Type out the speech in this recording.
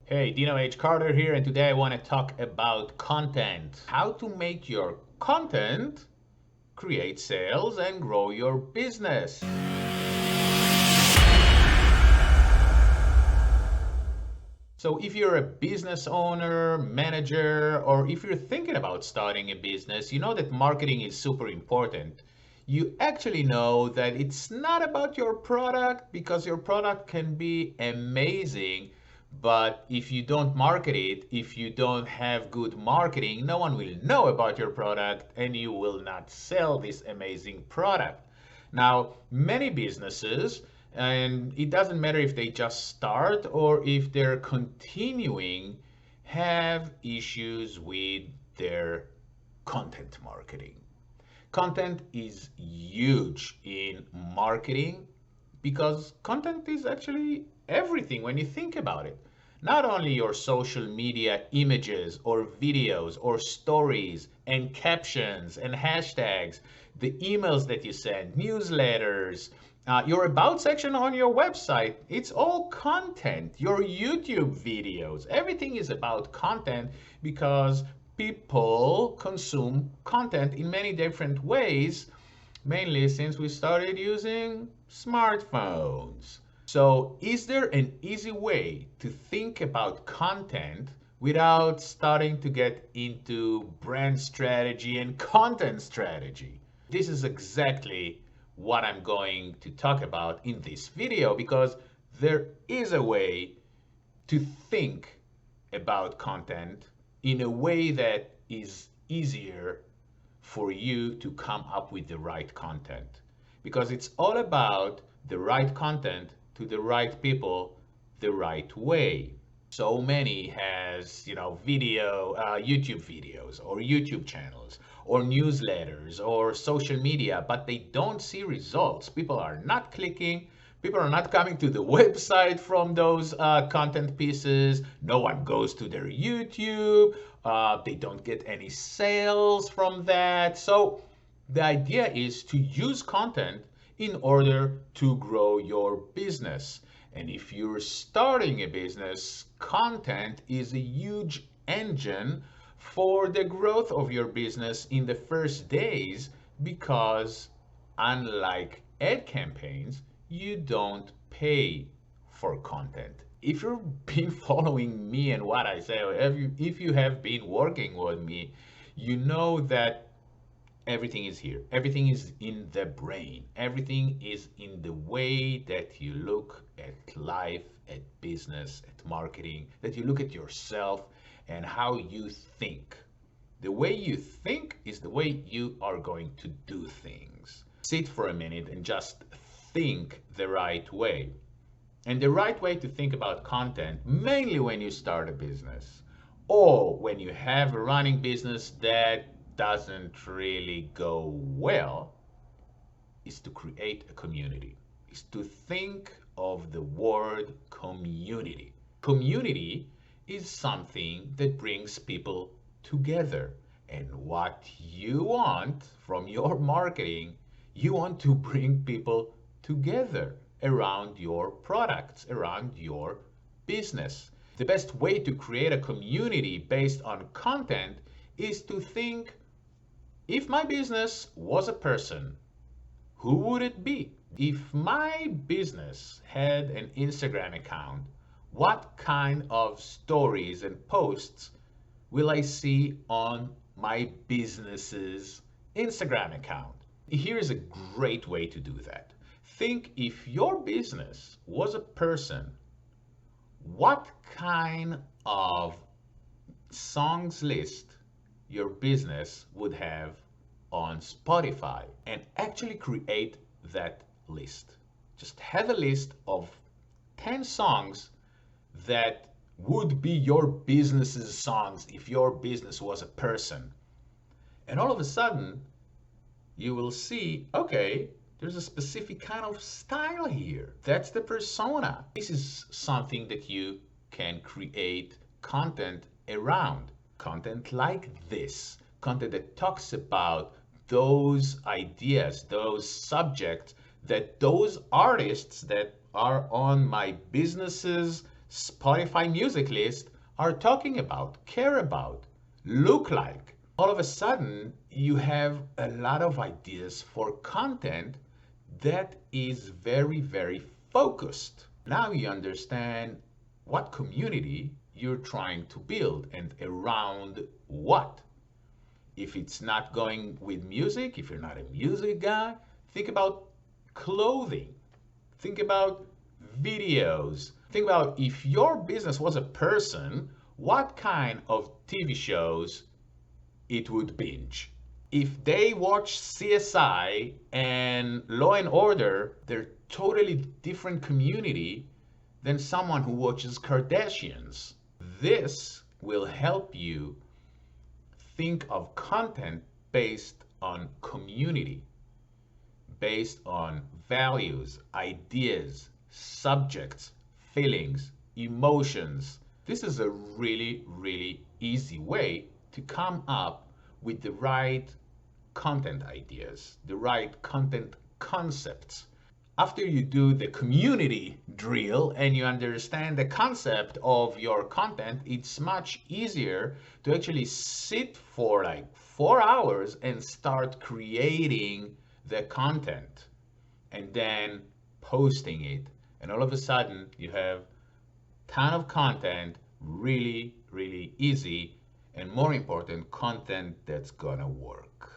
Hey, Dino H. Carter here, and today I want to talk about content. How to make your content create sales and grow your business. So, if you're a business owner, manager, or if you're thinking about starting a business, you know that marketing is super important. You actually know that it's not about your product because your product can be amazing, but if you don't market it, if you don't have good marketing, no one will know about your product and you will not sell this amazing product. Now, many businesses, and it doesn't matter if they just start or if they're continuing, have issues with their content marketing. Content is huge in marketing because content is actually everything when you think about it. Not only your social media images or videos or stories and captions and hashtags, the emails that you send, newsletters, your about section on your website, it's all content. Your YouTube videos, everything is about content because people consume content in many different ways, mainly since we started using smartphones. So, is there an easy way to think about content without starting to get into brand strategy and content strategy? This is exactly what I'm going to talk about in this video because there is a way to think about content in a way that is easier for you to come up with the right content. Because it's all about the right content to the right people the right way. So many has, YouTube videos or YouTube channels or newsletters or social media, but they don't see results. People are not clicking. People are not coming to the website from those content pieces. No one goes to their YouTube. They don't get any sales from that. So the idea is to use content in order to grow your business. And if you're starting a business, content is a huge engine for the growth of your business in the first days because, unlike ad campaigns, you don't pay for content. If you've been following me and what I say, or if you have been working with me, you know that everything is here. Everything is in the brain. Everything is in the way that you look at life, at business, at marketing, that you look at yourself and how you think. The way you think is the way you are going to do things. Sit for a minute and just think the right way. And the right way to think about content, mainly when you start a business or when you have a running business that doesn't really go well, is to create a community, is to think of the word community. Community is something that brings people together. And what you want from your marketing, you want to bring people together around your products, around your business. The best way to create a community based on content is to think, if my business was a person, who would it be? If my business had an Instagram account, what kind of stories and posts will I see on my business's Instagram account? Here's a great way to do that. Think, if your business was a person, what kind of songs list your business would have on Spotify, and actually create that list. Just have a list of 10 songs that would be your business's songs if your business was a person. And all of a sudden, you will see, okay, there's a specific kind of style here. That's the persona. This is something that you can create content around. Content like this, content that talks about those ideas, those subjects that those artists that are on my business's Spotify music list are talking about, care about, look like. All of a sudden, you have a lot of ideas for content that is very, very focused. Now you understand what community you're trying to build and around what. If it's not going with music, if you're not a music guy, think about clothing. Think about videos. Think about if your business was a person, what kind of TV shows it would binge. If they watch CSI and Law and Order, they're totally different community than someone who watches Kardashians. This will help you think of content based on community, based on values, ideas, subjects, feelings, emotions. This is a really, really easy way to come up with the right content ideas, the right content concepts. After you do the community drill and you understand the concept of your content, it's much easier to actually sit for like 4 hours and start creating the content and then posting it. And all of a sudden you have ton of content, really, really easy, and more important, content that's gonna work.